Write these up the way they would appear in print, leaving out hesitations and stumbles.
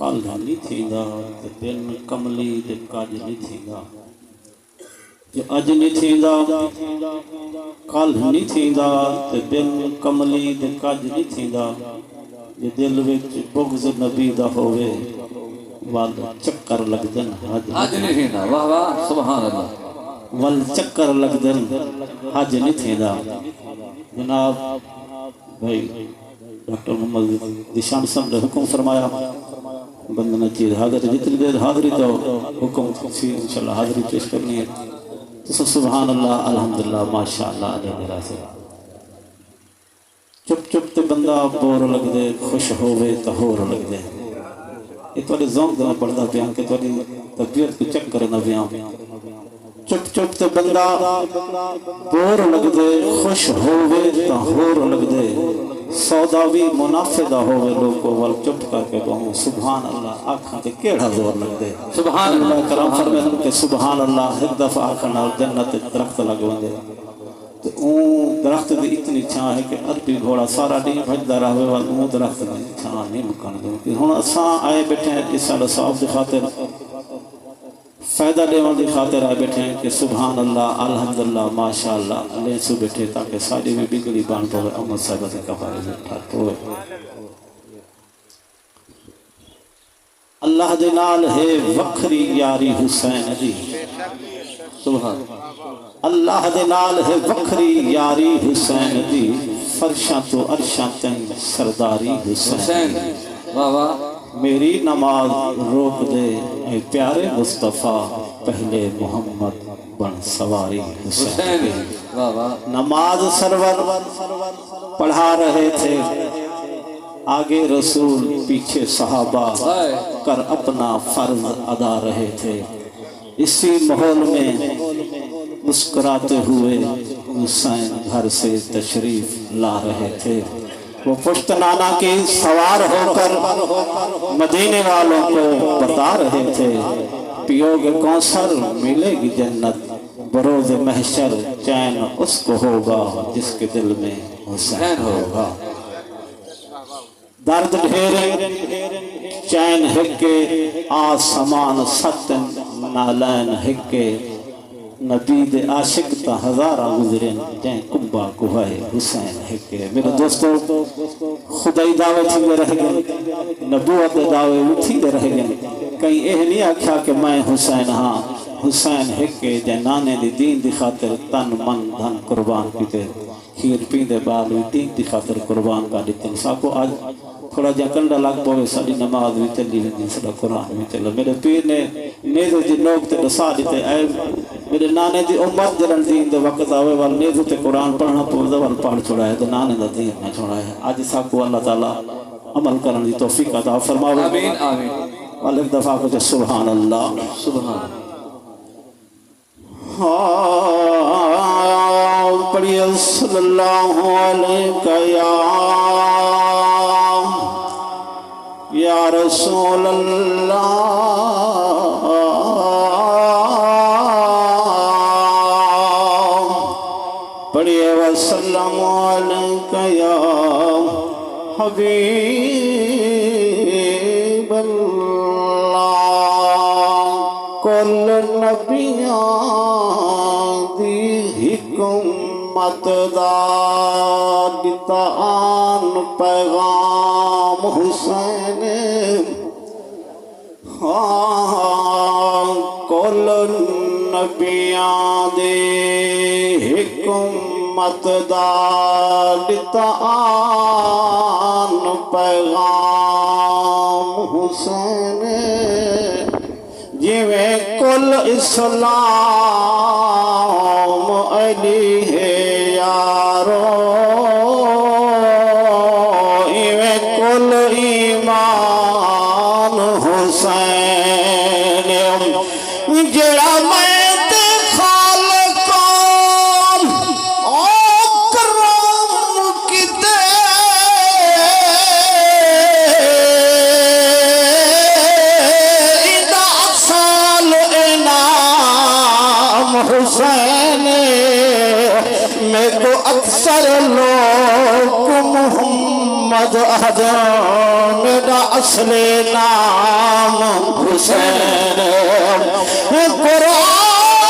کل نہیں تھیندا تے دن کملی تے کج نہیں تھیندا جو اج نہیں تھیندا کل نہیں تھیندا تے دن کملی تے کج نہیں تھیندا جو دل وچ بغض نبی دا ہووے ول چکر لگدن حج نہیں تھیندا واہ واہ سبحان اللہ ول چکر لگدن حج نہیں تھیندا جناب بھائی ڈاکٹر محمد ذیشان صاحب نے حکم فرمایا بندنا چیز حاضر جتنی دیر حاضری تو حکم سی انشاءاللہ حاضری پیش کرنی ہے تو سبحان اللہ الحمدللہ ماشاءاللہ علیہ میرا سے چپ چپ تے بندہ بور لگ دے خوش ہوئے تو ہور لگ دے یہ تو ذوق دے پڑھتا پیا کہ تھوڑی طبیعت کو چیک کرنا پیا چپ چپ تے بندہ بور لگ دے خوش ہوئے تو ہور لگ دے سوداوی منافع دا ہوئے لوگوں وال چپ کر کے کہوں سبحان اللہ آنکھاں تے کیڑا زور لگ دے سبحان اللہ کرام فرمائے کہ سبحان اللہ ایک دفعہ آنکھاں جنت درخت لگ وندے تو اون درخت دی اتنی چھاں ہے کہ عربی گھوڑا سارا دن بھجدا رہے وال اون درخت دی چھاں نہیں مکن دے کہ ہن اساں آئے بیٹھے ہیں اس سال صاحب دی خاطر فائدہ دیوان دی خاطر آئے بیٹھے ہیں کہ سبحان اللہ الحمدللہ ماشاءاللہ علیہ سو بیٹھے تاکہ ساری بھی بگڑی بان پوے امت صاحبہ سے کفارے میں ٹھاک ہوئے اللہ دے نال ہے وکھری یاری حسین دی سبحان اللہ دے نال ہے وکھری یاری حسین دی فرشاں تو عرشاں تن سرداری حسین واہ واہ میری نماز روک دے اے پیارے مصطفیٰ پہلے محمد بن سواری حسین واہ واہ نماز سرور پڑھا رہے تھے آگے رسول پیچھے صحابہ کر اپنا فرض ادا رہے تھے اسی ماحول میں مسکراتے ہوئے حسین گھر سے تشریف لا رہے تھے وہ پشت نانا کی سوار ہو کر مدینے والوں کو بتا رہے تھے پیو گے کوثر ملے گی جنت بروز محشر چین اس کو ہوگا جس کے دل میں حسین ہوگا درد ڈھیرے چین ہکے آسمان ستن نالین ہکے نبی دے عاشق تا ہزارہ گزرین جائیں کمبا کوہائے حسین ہکے میرے دوستو خدای دعوے تھی دے رہ گئے نبوت دعوے اٹھی دے رہ گئے کہیں اے نہیں آکھا کہ میں حسین ہاں حسین ہکے جائیں نانے دی دین دی خاطر تن من دھن قربان کیتے کھیر پیندے بال دین دی خاطر قربان کا دیتن ساکو آج تھوڑا جا کنڈا لگ پوے ساری نماز بھی چلی ویندی سارا قرآن بھی چلا میرے پیر نے نیزو جی نوک تے دسا دیتے اے میرے نانے دی عمر جرن دین دے وقت آوے وال نیزو تے قرآن پڑھنا پوزا وال پڑھ چھوڑا ہے تو نانے دا دین نہ چھوڑا ہے آج ساکو اللہ تعالیٰ عمل کرن دی توفیق عطا فرماوے آمین آمین وال ایک دفعہ کو جے سبحان اللہ سبحان پڑھئے صلی اللہ علیہ یا رسول اللہ پڑھئے وسلم علیہ یا حبیب اللہ کل نبیان دی حکمت دیتا آن پیغام حسین کل نبیان دی حکمت دیتا آن پیغام حسین جویں کل اسلام علی ہے یارو ایویں کل ایمان حسین جڑا میں تے خالقام اکرم کتے حسین میں تو اکثر لوگ محمد محمد احمد میرا اصل نام حسین قرآن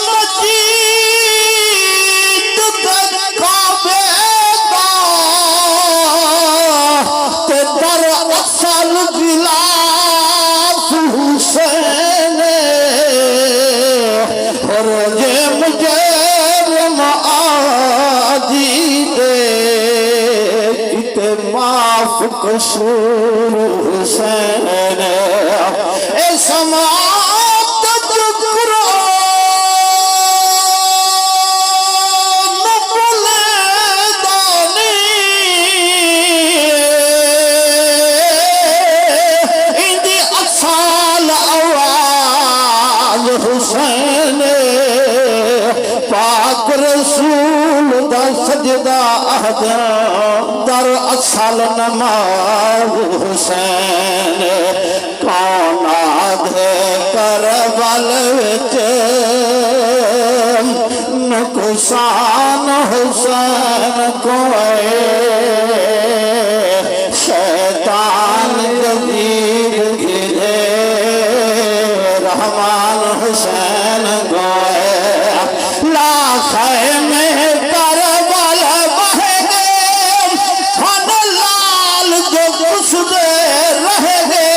مجید کعبے دا تے در اصل غلاف حسین اور یہ مجھے معاف قصور حسین اے سماعت جکرو نبلے دانی اندی اصال آواز حسین پاک رسول دا سجدہ در اصل نماز حسین کائنات کربل وچ نقصان حسین کوئے شیطان جدید گھرے رحمان حسین کوئے لاخے میں کربل بہے ہن لال جو کچھ دے رہے گے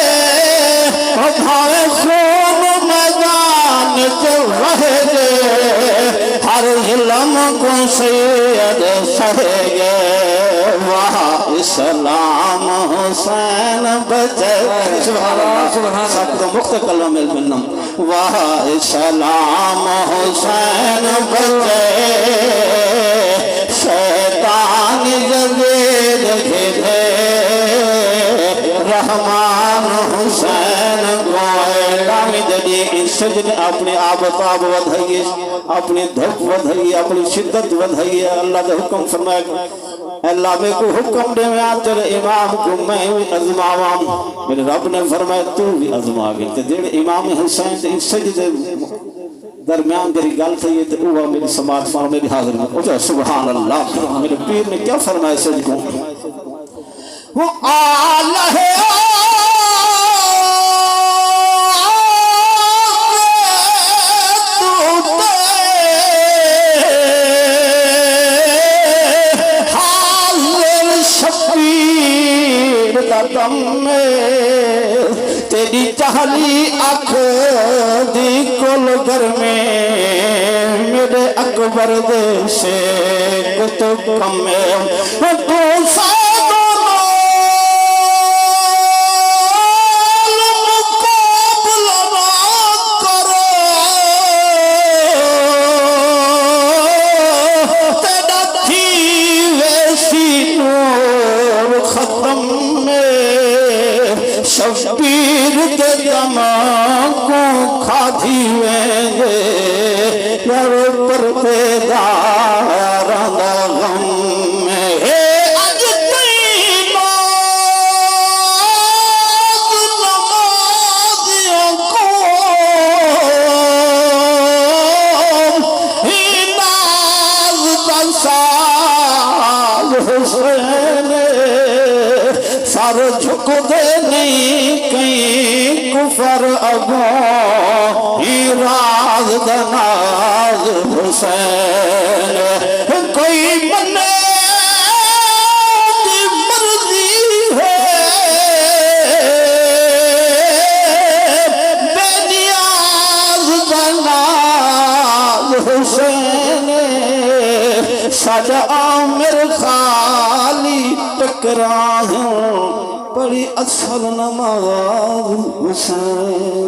بھاوے خون میدان جو رہے گے ہر ظلم کو سید سہے گے وہاں اسلام حسین بچے سبحان اللہ سب مخت کلمہ مل بنم وہاں اسلام حسین بچے شیطان جدید گھرے رحمان حسین گوئے رامی جدی اس سجن اپنے آبتاب ودھائیے اپنی دھپ ودھائیے اپنی شدت ودھائیے اللہ دے حکم فرمائے اللہ میں کو حکم دے میں آتر امام کو میں بھی ازماوام میرے رب نے فرمائے تو بھی ازماوی تے دیڑے امام حسین تے اس سجدے درمیان گری گل تھی تے اوہ میری سماعت فرمائے میری حاضر میں اچھا سبحان اللہ میرے پیر نے کیا فرمائے سجدوں وہ آلہ ہے دم میں تیری چہلی آنکھ دی کل گھر میں میرے اکبر دے سے کتب کم میں تو شبیر کے دماغ کو کھادی میں گے یار پر بیدار غم میں اج تیماز نمازیوں کو ہی ناز بساز حسین سر جھک دے نہیں کہیں کفر ابو ہی راز دناز حسین کوئی بنے دی مرضی ہے بے نیاز دناز حسین سجا عامر خالی ٹکرا ہوں بڑی اصل نماز حسین